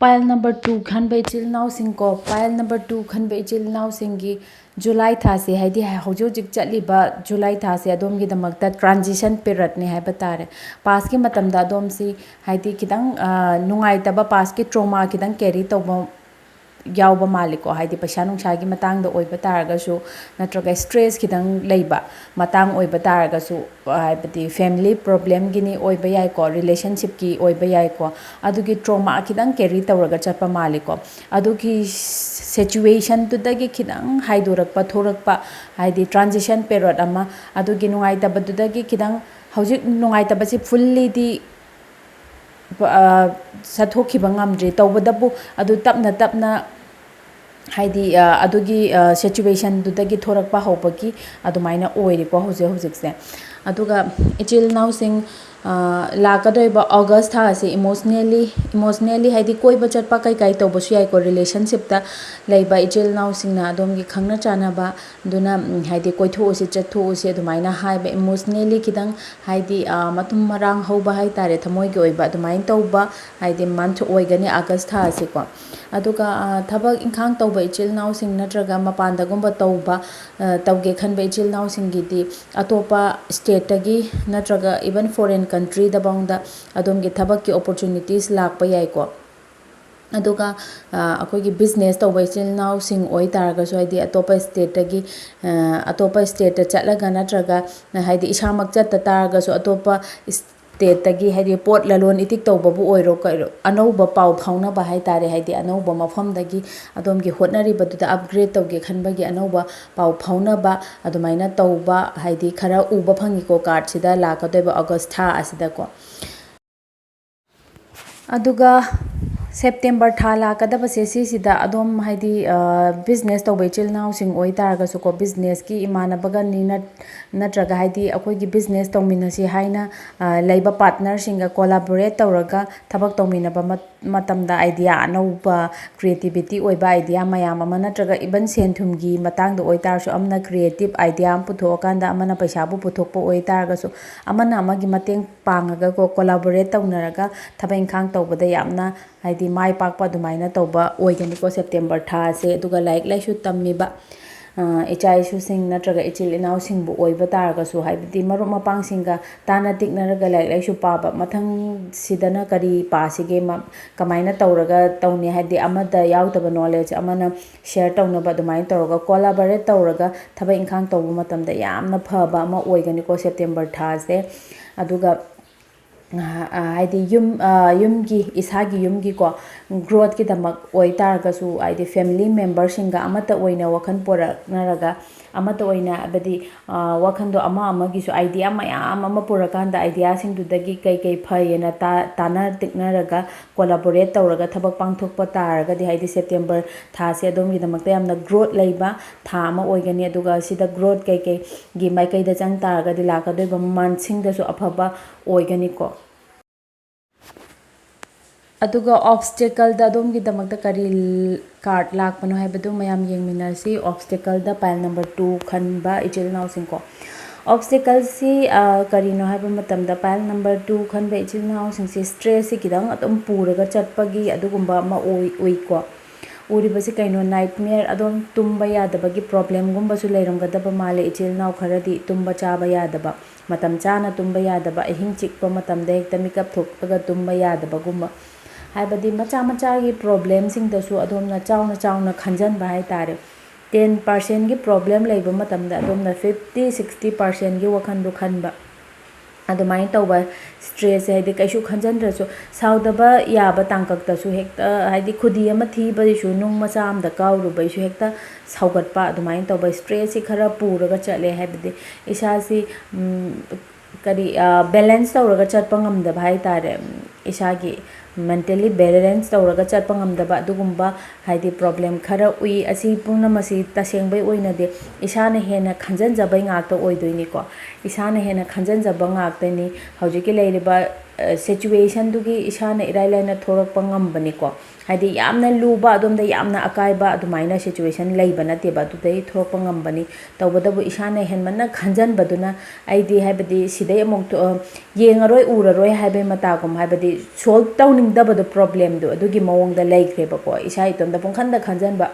A: ꯄꯥꯏꯜ ꯅꯝꯕꯔ 2 ꯈꯟꯕ ꯏꯆꯤꯜ ꯏꯅꯥꯎꯁꯤꯡꯀꯣ ꯄꯥꯏꯜ ꯅꯝꯕꯔ 2 ꯈꯟꯕ ꯏꯆꯤꯜ ꯏꯅꯥꯎꯁꯤꯡꯒꯤ ꯖꯨꯂꯥꯏ ꯊꯥꯁꯦ ꯍꯥꯏꯗꯤ ꯍꯧꯖꯤꯛ ꯍꯧꯖꯤꯛ ꯆꯠꯂꯤꯕ ꯖꯨꯂꯥꯏ ꯊꯥꯁꯦ ꯑꯗꯣꯝꯒꯤꯗꯃꯛꯇ ꯇ꯭ꯔꯥꯟꯖꯤꯁꯟ ꯄꯤꯔꯠꯅꯤ ꯍꯥꯏꯕ ꯇꯥꯔꯦ ꯄꯥꯁꯀꯤ ꯃꯇꯝꯗ ꯑꯗꯣꯝꯁꯤ ꯍꯥꯏꯗꯤ ꯈꯤꯇꯪ ꯅꯨꯡꯉꯥꯏꯇꯕ ꯄꯥꯁꯀꯤ ꯇ꯭ꯔꯣꯃꯥ ꯈꯤꯇꯪ ꯀꯦꯔꯤ ꯇꯧꯕ ꯌꯥꯎꯕ ꯃꯥꯜꯂꯤꯀꯣ ꯍꯥꯏꯗꯤ ꯄꯩꯁా ꯅꯨꯡꯁꯥꯒꯤ ꯃꯇꯥꯡꯗ ꯑꯣꯏꯕ ꯇꯥꯔꯒꯁꯨ ꯅꯠꯇ꯭ꯔꯒ ꯁ꯭ꯇ꯭ꯔꯦꯁ ꯈꯤꯇꯪ ꯂꯩꯕ ꯃꯇꯥꯡ ꯑꯣꯏꯕ ꯇꯥꯔꯒꯁꯨ ꯍꯥꯏꯕꯗꯤ ꯐꯦꯃꯤꯂꯤ ꯄ꯭ꯔꯣꯕ꯭ꯂꯦꯝꯒꯤꯅꯤ ꯑꯣꯏꯕ ꯌꯥꯏꯀꯣ ꯔꯤꯂꯦꯁꯟꯁꯤꯞꯀꯤ ꯑꯣꯏꯕ ꯌꯥꯏꯀꯣ ꯑꯗꯨꯒꯤ ꯇ꯭ꯔꯣꯃꯥ ꯈꯤꯇꯪ ꯀꯦꯔꯤ ꯇꯧꯔꯒ ꯆꯠꯄ ꯃꯥꯜꯂꯤꯀꯣ ꯑꯗꯨꯒꯤ ꯁꯤꯆꯨꯋꯦꯁꯟꯗꯨꯗꯒꯤ ꯈꯤꯇꯪ ꯍꯥꯏꯗꯣꯔꯛꯄ ꯊꯣꯔꯛꯄ ꯍꯥꯏꯗꯤ ꯇ꯭ꯔꯥꯟꯖꯤꯁꯟ ꯄꯦꯔꯣꯠ ꯑꯃ ꯑꯗꯨꯒꯤ ꯅꯨꯡꯉꯥꯏꯇꯕꯗꯨꯗꯒꯤ ꯈꯤꯇꯪ ꯍꯧꯖꯤꯛ ꯅꯨꯡꯉꯥꯏꯇꯕꯁꯤ ꯐꯨꯜꯂꯤꯗꯤ ꯆꯠꯊꯣꯛꯈꯤꯕ ꯉꯝꯗ꯭ꯔꯤ ꯇꯧꯕꯇꯕꯨ ꯑꯗꯨ ꯇꯞꯅ ꯇꯞꯅ ꯍꯥꯏꯗꯤ ꯑꯗꯨꯒꯤ ꯁꯤꯆꯨꯋꯦꯁꯟꯗꯨꯗꯒꯤ ꯊꯣꯔꯛꯄ ꯍꯧꯕꯒꯤ ꯑꯗꯨꯃꯥꯏꯅ ꯑꯣꯏꯔꯤꯀꯣ ꯍꯧꯖꯤꯛꯁꯦ ꯑꯗꯨꯒ ꯏꯆꯤꯜ ꯏꯅꯥꯎꯁꯤꯡ ꯂꯥꯛꯀꯗꯧꯔꯤꯕ ꯑꯣꯒꯁ ꯊꯥ ꯑꯁꯤ ꯏꯃꯣꯁꯅꯦꯜꯂꯤ ꯍꯥꯏꯗꯤ ꯀꯣꯏꯕ ꯆꯠꯄ ꯀꯩꯀꯥꯏ ꯇꯧꯕꯁꯨ ꯌꯥꯏꯀꯣ ꯔꯤꯂꯦꯁꯟꯁꯤꯞꯇ ꯂꯩꯕ ꯏꯆꯤꯜ ꯏꯅꯥꯎꯁꯤꯡꯅ ꯑꯗꯣꯝꯒꯤ ꯈꯪꯅ ꯆꯥꯟꯅꯕ ꯑꯗꯨꯅ ꯍꯥꯏꯗꯤ ꯀꯣꯏꯊꯣꯛꯎꯁꯤ ꯆꯠꯊꯣꯛꯎꯁꯤ ꯑꯗꯨꯃꯥꯏꯅ ꯍꯥꯏꯕ ꯏꯃꯣꯁꯅꯦꯜꯂꯤ ꯈꯤꯇꯪ ꯍꯥꯏꯗꯤ ꯃꯇꯨꯡ ꯃꯔꯥꯡ ꯍꯧꯕ ꯍꯥꯏꯇꯥꯔꯦ ꯊꯃꯣꯏꯒꯤ ꯑꯣꯏꯕ ꯑꯗꯨꯃꯥꯏꯅ ꯇꯧꯕ ꯍꯥꯏꯗꯤ ꯃꯟꯊ ꯑꯣꯏꯒꯅꯤ ꯑꯥꯒꯁ ꯊꯥ ꯑꯁꯤꯀꯣ ꯑꯗꯨꯒ ꯊꯕꯛ ꯏꯪꯈꯥꯡ ꯇꯧꯕ ꯏꯆꯤꯜ ꯏꯅꯥꯎꯁꯤꯡ ꯅꯠꯇ꯭ꯔꯒ ꯃꯄꯥꯟꯗꯒꯨꯝꯕ ꯇꯧꯒꯦ ꯈꯟꯕ ꯏꯆꯤꯜ ꯏꯅꯥꯎꯁꯤꯡꯒꯤꯗꯤ ꯑꯇꯣꯞꯄ ꯁ꯭ꯇꯦꯠꯇꯒꯤ ꯅꯠꯇ꯭ꯔꯒ ꯏꯚꯟ ꯐꯣꯔꯦꯟ ꯀꯟꯇ꯭ꯔꯤꯗꯐꯥꯎꯗ ꯑꯗꯣꯝꯒꯤ ꯊꯕꯛꯀꯤ ꯑꯣꯄꯣꯔꯆꯨꯅꯤꯇꯤꯁ ꯂꯥꯛꯄ ꯌꯥꯏꯀꯣ ꯑꯗꯨꯒ ꯑꯩꯈꯣꯏꯒꯤ ꯕꯤꯖꯤꯅꯦꯁ ꯇꯧꯕ ꯏꯆꯤꯜ ꯏꯅꯥꯎꯁꯤꯡ ꯑꯣꯏꯇꯥꯔꯒꯁꯨ ꯍꯥꯏꯗꯤ ꯑꯇꯣꯞꯄ ꯁ꯭ꯇꯦꯠꯇꯒꯤ ꯑꯇꯣꯞꯄ ꯁ꯭ꯇꯦꯠꯇ ꯆꯠꯂꯒ ꯅꯠꯇ꯭ꯔꯒ ꯍꯥꯏꯗꯤ ꯏꯁꯥꯃꯛ ꯆꯠꯇ ꯇꯥꯔꯒꯁꯨ ꯑꯇꯣꯞꯄ ꯁ꯭ꯇꯦꯠꯇꯒꯤ ꯍꯥꯏꯗꯤ ꯄꯣꯠ ꯂꯂꯣꯟ ꯏꯇꯤꯛ ꯇꯧꯕꯕꯨ ꯑꯣꯏꯔꯣ ꯑꯅꯧꯕ ꯄꯥꯎ ꯐꯥꯎꯅꯕ ꯍꯥꯏꯇꯥꯔꯦ ꯍꯥꯏꯗꯤ ꯑꯅꯧꯕ ꯃꯐꯝꯗꯒꯤ ꯑꯗꯣꯝꯒꯤ ꯍꯣꯠꯅꯔꯤꯕꯗꯨꯗ ꯑꯞꯒ꯭ꯔꯦꯗ ꯇꯧꯒꯦ ꯈꯟꯕꯒꯤ ꯑꯅꯧꯕ ꯄꯥꯎ ꯐꯥꯎꯅꯕ ꯑꯗꯨꯃꯥꯏꯅ ꯇꯧꯕ ꯍꯥꯏꯗꯤ ꯈꯔ ꯎꯕ ꯐꯪꯉꯤꯀꯣ ꯀꯥꯔꯠꯁꯤꯗ ꯂꯥꯛꯀꯗꯣꯏꯕ ꯑꯣꯒꯁ ꯊꯥ ꯑꯁꯤꯗꯀꯣ ꯑꯗꯨꯒ ꯁꯦꯞꯇꯦꯝꯕꯔ ꯊꯥ ꯂꯥꯛꯀꯗꯕꯁꯦ ꯁꯤꯁꯤꯗ ꯑꯗꯣꯝ ꯍꯥꯏꯗꯤ ꯕꯤꯖꯤꯅꯦꯁ ꯇꯧꯕ ꯏꯆꯤꯜ ꯏꯅꯥꯎꯁꯤꯡ ꯑꯣꯏꯇꯥꯔꯒꯁꯨꯀꯣ ꯕꯤꯖꯤꯅꯦꯁꯀꯤ ꯏꯃꯥꯟꯅꯕꯒꯅꯤ ꯅꯠꯇ꯭ꯔꯒ ꯍꯥꯏꯗꯤ ꯑꯩꯈꯣꯏꯒꯤ ꯕꯤꯖꯤꯅꯦꯁ ꯇꯧꯃꯤꯟꯅꯁꯤ ꯍꯥꯏꯅ ꯂꯩꯕ ꯄꯥꯔꯠꯅꯔꯁꯤꯡꯒ ꯀꯣꯂꯥꯕꯣꯔꯦꯠ ꯇꯧꯔꯒ ꯊꯕꯛ ꯇꯧꯃꯤꯟꯅꯕ ꯃꯇꯝꯗ ꯑꯥꯏꯗꯤꯌꯥ ꯑꯅꯧꯕ ꯀ꯭ꯔꯤꯌꯦꯇꯤꯕꯤꯇꯤ ꯑꯣꯏꯕ ꯑꯥꯏꯗꯤꯌꯥ ꯃꯌꯥꯝ ꯑꯃ ꯅꯠꯇ꯭ꯔꯒ ꯏꯚꯟ ꯁꯦꯟ ꯊꯨꯝꯒꯤ ꯃꯇꯥꯡꯗ ꯑꯣꯏꯇꯥꯔꯁꯨ ꯑꯃꯅ ꯀ꯭ꯔꯤꯌꯦꯇꯤꯞ ꯑꯥꯏꯗꯤꯌꯥ ꯑꯃ ꯄꯨꯊꯣꯛꯑꯀꯥꯟꯗ ꯑꯃꯅ ꯄꯩꯁꯥꯕꯨ ꯄꯨꯊꯣꯛꯄ ꯑꯣꯏꯇꯥꯔꯒꯁꯨ ꯑꯃꯅ ꯑꯃꯒꯤ ꯃꯇꯦꯡ ꯄꯥꯡꯉꯒꯀꯣ ꯀꯣꯂꯥꯕꯣꯔꯦꯠ ꯇꯧꯅꯔꯒ ꯊꯕꯛ ꯏꯪꯈꯥꯡ ꯇꯧꯕꯗ ꯌꯥꯝꯅ ꯍꯥꯏꯗꯤ ꯃꯥꯏ ꯄꯥꯛꯄ ꯑꯗꯨꯃꯥꯏꯅ ꯇꯧꯕ ꯑꯣꯏꯒꯅꯤꯀꯣ ꯁꯦꯞꯇꯦꯝꯕꯔ ꯊꯥꯁꯦ ꯑꯗꯨꯒ ꯂꯥꯏꯔꯤꯛ ꯂꯥꯏꯁꯨ ꯇꯝꯃꯤꯕ ꯏꯆꯥ ꯏꯁꯨꯁꯤꯡ ꯅꯠꯇ꯭ꯔꯒ ꯏꯆꯤꯜ ꯏꯅꯥꯎꯁꯤꯡꯕꯨ ꯑꯣꯏꯕ ꯇꯥꯔꯒꯁꯨ ꯍꯥꯏꯕꯗꯤ ꯃꯔꯨꯞ ꯃꯄꯥꯡꯁꯤꯡꯒ ꯇꯥꯟꯅ ꯇꯤꯛꯅꯔꯒ ꯂꯥꯏꯔꯤꯛ ꯂꯥꯏꯁꯨ ꯄꯥꯕ ꯃꯊꯪꯁꯤꯗꯅ ꯀꯔꯤ ꯄꯥꯁꯤꯒꯦ ꯀꯃꯥꯏꯅ ꯇꯧꯔꯒ ꯇꯧꯅꯤ ꯍꯥꯏꯗꯤ ꯑꯃꯗ ꯌꯥꯎꯗꯕ ꯅꯣꯂꯦꯖ ꯑꯃꯅ ꯁꯤꯌꯔ ꯇꯧꯅꯕ ꯑꯗꯨꯃꯥꯏꯅ ꯇꯧꯔꯒ ꯀꯣꯂꯥꯕꯣꯔꯦꯠ ꯇꯧꯔꯒ ꯊꯕꯛ ꯏꯪꯈꯥꯡ ꯇꯧꯕ ꯃꯇꯝꯗ ꯌꯥꯝꯅ ꯐꯕ ꯑꯃ ꯑꯣꯏꯒꯅꯤꯀோ ꯁꯦꯞꯇꯦꯝꯕꯔ ꯊꯥꯁꯦ ꯑꯗꯨꯒ ꯍꯥꯏꯗꯤ ꯌꯨꯝꯒꯤ ꯏꯁꯥꯒꯤ ꯌꯨꯝꯒꯤꯀꯣ ꯒ꯭ꯔꯣꯠꯀꯤꯗꯃꯛ ꯑꯣꯏꯇꯥꯔꯒꯁꯨ ꯍꯥꯏꯗꯤ ꯐꯦꯃꯤꯂꯤ ꯃꯦꯝꯕꯔꯁꯤꯡꯒ ꯑꯃꯠꯇ ꯑꯣꯏꯅ ꯋꯥꯈꯜ ꯄꯨꯔꯛꯅꯔꯒ ꯑꯃꯠꯇ ꯑꯣꯏꯅ ꯍꯥꯏꯕꯗꯤ ꯋꯥꯈꯟꯗꯣ ꯑꯃꯒꯤꯁꯨ ꯑꯥꯏꯗꯤꯌꯥ ꯃꯌꯥꯝ ꯑꯃ ꯄꯨꯔꯀꯥꯟꯗ ꯑꯥꯏꯗꯤꯌꯥꯁꯤꯡꯗꯨꯗꯒꯤ ꯀꯩ ꯐꯩꯌꯦꯅ ꯇꯥꯟꯅ ꯇꯤꯛꯅꯔꯒ ꯀꯣꯂꯥꯕꯣꯔꯦꯠ ꯇꯧꯔꯒ ꯊꯕꯛ ꯄꯥꯡꯊꯣꯛꯄ ꯇꯥꯔꯒꯗꯤ ꯍꯥꯏꯗꯤ ꯁꯦꯞꯇꯦꯝꯕꯔ ꯊꯥꯁꯦ ꯑꯗꯣꯝꯒꯤꯗꯃꯛꯇ ꯌꯥꯝꯅ ꯒ꯭ꯔꯣꯠ ꯂꯩꯕ ꯊꯥ ꯑꯃ ꯑꯣꯏꯒꯅꯤ ꯑꯗꯨꯒ ꯁꯤꯗ ꯒ꯭ꯔꯣꯠ ꯀꯩꯀꯩꯒꯤ ꯃꯥꯏꯀꯩꯗ ꯆꯪ ꯇꯥꯔꯒꯗꯤ ꯂꯥꯛꯀꯗꯣꯏꯕ ꯃꯟꯊꯁꯤꯡꯗꯁꯨ ꯑꯐꯕ ꯑꯣꯏꯒꯅꯤꯀꯣ ꯑꯗꯨꯒ ꯑꯣꯞꯁꯇꯦꯀꯜꯗ ꯑꯗꯣꯝꯒꯤꯗꯃꯛꯇ ꯀꯔꯤ ꯀꯥꯔꯠ ꯂꯥꯛꯄꯅꯣ ꯍꯥꯏꯕꯗꯨ ꯃꯌꯥꯝ ꯌꯦꯡꯃꯤꯟꯅꯔꯁꯤ ꯑꯣꯞꯁꯇꯦꯀꯜꯗ ꯄꯥꯏꯜ ꯅꯝꯕꯔ 2 ꯈꯟꯕ ꯏꯆꯤꯜ ꯏꯅꯥꯎꯁꯤꯡꯀꯣ ꯑꯣꯞꯁꯇꯦꯀꯜꯁꯤ ꯀꯔꯤꯅꯣ ꯍꯥꯏꯕ ꯃꯇꯝꯗ ꯄꯥꯏꯜ ꯅꯝꯕꯔ 2 ꯈꯟꯕ ꯏꯆꯤꯜ ꯏꯅꯥꯎꯁꯤꯡꯁꯤ ꯁ꯭ꯇ꯭ꯔꯦꯁꯁꯤ ꯈꯤꯇꯪ ꯑꯗꯨꯝ ꯄꯨꯔꯒ ꯆꯠꯄꯒꯤ ꯑꯗꯨꯒꯨꯝꯕ ꯑꯃ ꯎꯏꯀꯣ ꯎꯔꯤꯕꯁꯤ ꯀꯩꯅꯣ ꯅꯥꯏꯠꯃꯤꯌꯔ ꯑꯗꯨꯝ ꯇꯨꯝꯕ ꯌꯥꯗꯕꯒꯤ ꯄ꯭ꯔꯣꯕ꯭ꯂꯦꯝꯒꯨꯝꯕꯁꯨ ꯂꯩꯔꯝꯒꯗꯕ ꯃꯥꯜꯂꯦ ꯏꯆꯤꯜ ꯏꯅꯥꯎ ꯈꯔꯗꯤ ꯇꯨꯝꯕ ꯆꯥꯕ ꯌꯥꯗꯕ ꯃꯇꯝ ꯆꯥꯅ ꯇꯨꯝꯕ ꯌꯥꯗꯕ ꯑꯍꯤꯡ ꯆꯤꯛꯄ ꯃꯇꯝꯗ ꯍꯦꯛꯇ ꯃꯤꯀꯞ ꯊꯣꯛꯑꯒ ꯇꯨꯝꯕ ꯌꯥꯗꯕꯒꯨꯝꯕ ꯍꯥꯏꯕꯗꯤ ꯃꯆꯥꯒꯤ ꯄ꯭ꯔꯣꯕ꯭ꯂꯦꯝꯁꯤꯡꯗꯁꯨ ꯑꯗꯣꯝꯅ ꯆꯥꯎꯅ ꯈꯟꯖꯟꯕ ꯍꯥꯏꯇꯥꯔꯦ 10%ꯒꯤ ꯄ꯭ꯔꯣꯕ꯭ꯂꯦꯝ ꯂꯩꯕ ꯃꯇꯝꯗ ꯑꯗꯣꯝꯅ 50-60%ꯒꯤ ꯋꯥꯈꯟꯗꯣ ꯈꯟꯕ ꯑꯗꯨꯃꯥꯏꯅ ꯇꯧꯕ ꯁ꯭ꯇ꯭ꯔꯦꯁꯁꯦ ꯍꯥꯏꯗꯤ ꯀꯩꯁꯨ ꯈꯟꯖꯟꯗ꯭ꯔꯁꯨ ꯁꯥꯎꯗꯕ ꯌꯥꯕ ꯇꯥꯡꯀꯛꯇꯁꯨ ꯍꯦꯛꯇ ꯍꯥꯏꯗꯤ ꯈꯨꯗꯤ ꯑꯃ ꯊꯤꯕꯗꯁꯨ ꯅꯨꯡ ꯃꯆꯥ ꯑꯃꯗ ꯀꯥꯎꯔꯨꯕꯩꯁꯨ ꯍꯦꯛꯇ ꯁꯥꯎꯒꯠꯄ ꯑꯗꯨꯃꯥꯏꯅ ꯇꯧꯕ ꯁ꯭ꯇ꯭ꯔꯦꯁꯁꯤ ꯈꯔ ꯄꯨꯔꯒ ꯆꯠꯂꯦ ꯍꯥꯏꯕꯗꯤ ꯏꯁꯥꯁꯤ ꯕꯦꯂꯦꯟꯁ ꯇꯧꯔꯒ ꯆꯠꯄ ꯉꯝꯗꯕ ꯍꯥꯏꯇꯥꯔꯦ ꯏꯁꯥꯒꯤ ꯃꯦꯟꯇꯦꯜꯂꯤ ꯕꯦꯂꯦꯟꯁ ꯇꯧꯔꯒ ꯆꯠꯄ ꯉꯝꯗꯕ ꯑꯗꯨꯒꯨꯝꯕ ꯍꯥꯏꯗꯤ ꯄ꯭ꯔꯣꯕ꯭ꯂꯦꯝ ꯈꯔ ꯎꯏ ꯑꯁꯤ ꯄꯨꯝꯅꯃꯛꯁꯤ ꯇꯁꯦꯡꯕꯩ ꯑꯣꯏꯅꯗꯤ ꯏꯁꯥꯅ ꯍꯦꯟꯅ ꯈꯟꯖꯟꯖꯕꯩ ꯉꯥꯛꯇ ꯑꯣꯏꯗꯣꯏꯅꯤꯀꯣ ꯏꯁꯥꯅ ꯍꯦꯟꯅ ꯈꯟꯖꯟꯖꯕ ꯉꯥꯛꯇꯅꯤ ꯍꯧꯖꯤꯛꯀꯤ ꯂꯩꯔꯤꯕ ꯁꯤꯆꯨꯋꯦꯁꯟꯗꯨꯒꯤ ꯏꯁꯥꯅ ꯏꯔꯥꯏ ꯂꯥꯏꯅ ꯊꯣꯔꯛꯄ ꯉꯝꯕꯅꯤꯀꯣ ꯍꯥꯏꯗꯤ ꯌꯥꯝꯅ ꯂꯨꯕ ꯑꯗꯣꯝꯗ ꯌꯥꯝꯅ ꯑꯀꯥꯏꯕ ꯑꯗꯨꯃꯥꯏꯅ ꯁꯤꯆꯨꯋꯦꯁꯟ ꯂꯩꯕ ꯅꯠꯇꯦꯕ ꯑꯗꯨꯗꯩ ꯊꯣꯛꯄ ꯉꯝꯕꯅꯤ ꯇꯧꯕꯇꯕꯨ ꯏꯁꯥꯅ ꯍꯦꯟꯃꯟꯅ ꯈꯟꯖꯟꯕꯗꯨꯅ ꯑꯩꯗꯤ ꯍꯥꯏꯕꯗꯤ ꯁꯤꯗꯩ ꯑꯃꯨꯛ ꯌꯦꯡꯉꯔꯣꯏ ꯎꯔꯔꯣꯏ ꯍꯥꯏꯕꯩ ꯃꯇꯥꯒꯨꯝ ꯍꯥꯏꯕꯗꯤ ꯁꯣꯜꯕ ꯇꯧꯅꯤꯡꯗꯕꯗꯣ ꯄ꯭ꯔꯣꯕ꯭ꯂꯦꯝꯗꯣ ꯑꯗꯨꯒꯤ ꯃꯑꯣꯡꯗ ꯂꯩꯈ꯭ꯔꯦꯕꯀꯣ ꯏꯁꯥ ꯏꯇꯣꯝꯇ ꯄꯨꯡꯈꯟꯗ ꯈꯟꯖꯟꯕ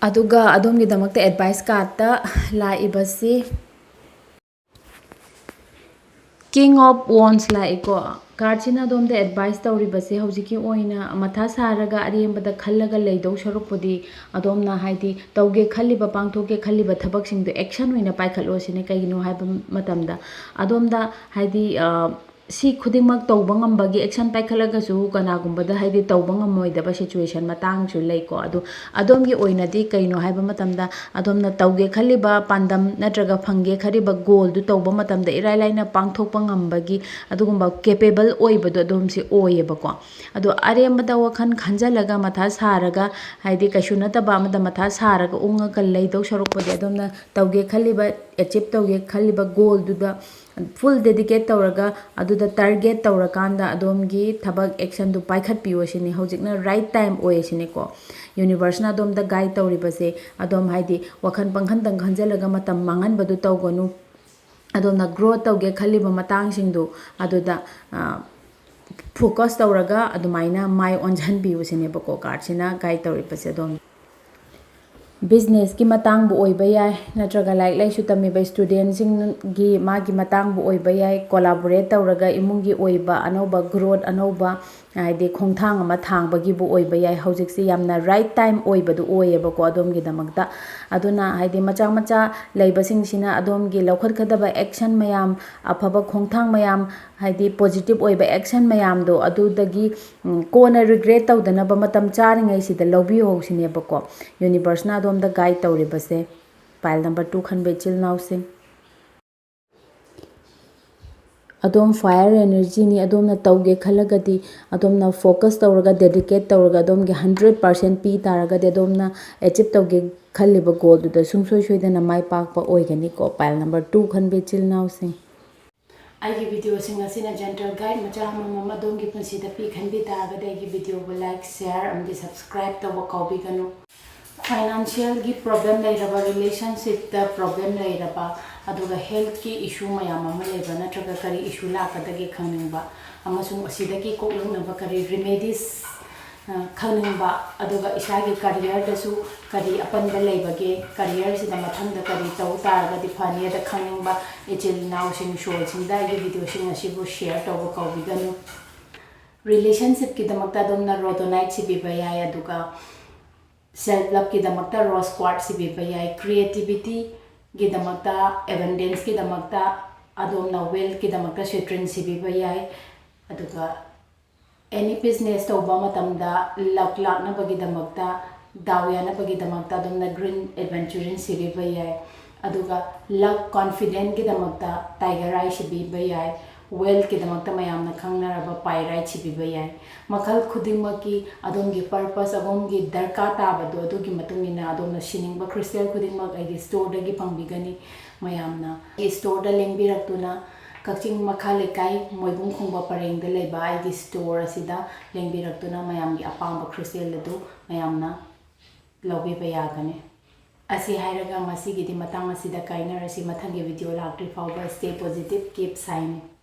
A: ꯑꯗꯨꯒ ꯑꯗꯣꯝꯒꯤꯗꯃꯛꯇ ꯑꯦꯗꯚꯥꯏꯁ ꯀꯥꯔꯠꯇ ꯂꯥꯛꯏꯕꯁꯤ ꯀꯤꯡ ꯑꯣꯐ ꯋꯣꯟꯁ ꯂꯥꯛꯏꯀꯣ ꯀꯥꯔꯠꯁꯤꯅ ꯑꯗꯣꯝꯗ ꯑꯦꯗꯚꯥꯏꯁ ꯇꯧꯔꯤꯕꯁꯦ ꯍꯧꯖꯤꯛꯀꯤ ꯑꯣꯏꯅ ꯃꯊꯥ ꯁꯥꯔꯒ ꯑꯔꯦꯝꯕꯗ ꯈꯜꯂꯒ ꯂꯩꯗꯧ ꯁꯔꯨꯛꯄꯨꯗꯤ ꯑꯗꯣꯝꯅ ꯍꯥꯏꯗꯤ ꯇꯧꯒꯦ ꯈꯜꯂꯤꯕ ꯄꯥꯡꯊꯣꯛꯀꯦ ꯈꯜꯂꯤꯕ ꯊꯕꯛꯁꯤꯡꯗꯣ ꯑꯦꯛꯁꯟ ꯑꯣꯏꯅ ꯄꯥꯏꯈꯠꯂꯣ ꯁꯤꯅꯤ ꯀꯩꯒꯤꯅꯣ ꯍꯥꯏꯕ ꯃꯇꯝꯗ ꯑꯗꯣꯝꯗ ꯍꯥꯏꯗꯤ si khudingmak tawba ngambagi action paikhalagasu kanagumbada haidi tawba ngamoidaba situation matangsu leiko adu adomgi oinadi kaino haiba matamda adomna tawge khaliba pandam natraga phange khariba goal du tawba matamda irai laina pangthokpa ngambagi adugumba capable oibadu adomsi oyebako adu arembada wakhan khanjalaga matha saraga haidi kaishu nataba amada matha saraga unga leidau sarokpadi adomna tawge khaliba achieve tawge khaliba goal duda full dedicate tawraga aduda target tawrakanda adomgi thabak action du paikhat piyo sini hojikna right time oye sini ko universe na adom da guide tawribase adom haidi wakhan panghan dang khanjalaga matam mangan badu tawgonu adom na growth tawge khaliba matang singdu aduda focus tawraga adumaina mai onjan piyo sini bako card sina guide tawribase adom business ki matang bu oiba yai natraga like laisu tamiba student sing gi magi matang bu oiba yai collaborate tawraga imungi oiba anoba growth anoba haidi khongthang ama thangbagi bu oiba yai hojiksi yamna right time oibadu oyeba ko adomgi damakta aduna haidi macha macha leibasing sina adomgi laukhat khadaba action mayam afaba khongthang mayam haidi positive oiba action mayam do adudagi kona regret tawdanaba matam charingai sida lobbi hosine bako universe na adom da guide tawribase pile number 2 khanbe chilnaw sing adom fire energy ni adom na tawge khalagadi adom na focus tawraga dedicate tawraga adom ge 100% pi taraga de adom na achieve tawge khaliba goal du da sungsoi soidana mai pakpa oigani ko pile number 2 khanbe chilnaw sing आइगे वीडियो सिंग असिना जनरल गाइड मचा मम दोंगी पुंसीदा पी खनबी तागदे आइगे वीडियो को लाइक शेयर अमदि सब्सक्राइब तब कौबी गनु फाइनेंशियल की प्रॉब्लम लेरबा रिलेशनशिप द प्रॉब्लम लेरबा अदुगा हेल्थ की इशू मयाम अमा लेबा नत्रगा करी इशू लाकदगे खंगनिंबा अमसुंग असिदगी कोकलंगनबा करी रेमेडीज खंगनिंबा अदुगा इसागी करियर दसु करी अपन लेबगे करियर सिदा मथंग करी तौ तारगदि फनिया द खंगनिंबा इचिल नाउ सिंग शोल सिंदा ये वीडियो सिंग असिबु शेयर तब कौबिगनु रिलेशनशिप की दमकता दोमना रोडोनाइट सिबिबा याय अदुगा सेल्फ लव की दमकता रोज क्वार्ट सिबिबा याय क्रिएटिविटी की दमकता एबंडेंस की दमकता अदोमना वेल्थ की दमकता सिट्रिन सिबिबा याय अदुगा एनी बिजनेस तौबा मतमदा लक लाकनबगी दमकता दावयानबगी दमकता दोमना ग्रीन एडवेंचरिन सिबिबा याय अदुगा लक कॉन्फिडेंट की दमकता टाइगर आई सिबिबा याय वेल्थ की दमकता मयामना खंगनरबा पाइराइट सिबिबा याय मखल खुदिंगमकी अदोमगी पर्पस अगोमगी दरकार ताबदो अदुगी मतुंगिना अदोमना सिनिंगबा क्रिस्टल खुदिंगमक आइगी स्टोर दगी फंगबिगनी मयामना ए स्टोर द लेंबिरक्तुना कक्चिंग मखा लेकाई मोइबुंग खुंगबा परेंग द लेबा आइगी स्टोर असिदा लेंबिरक्तुना मयामगी अपांबा क्रिस्टल दु मयामना लौबिबा यागने असी हाइरगा मसीगिदि मतंग असिदा काइनरसि मथंगे वीडियो लाक्ट्रि फाउबा स्टे पॉजिटिव कीप साइनिंग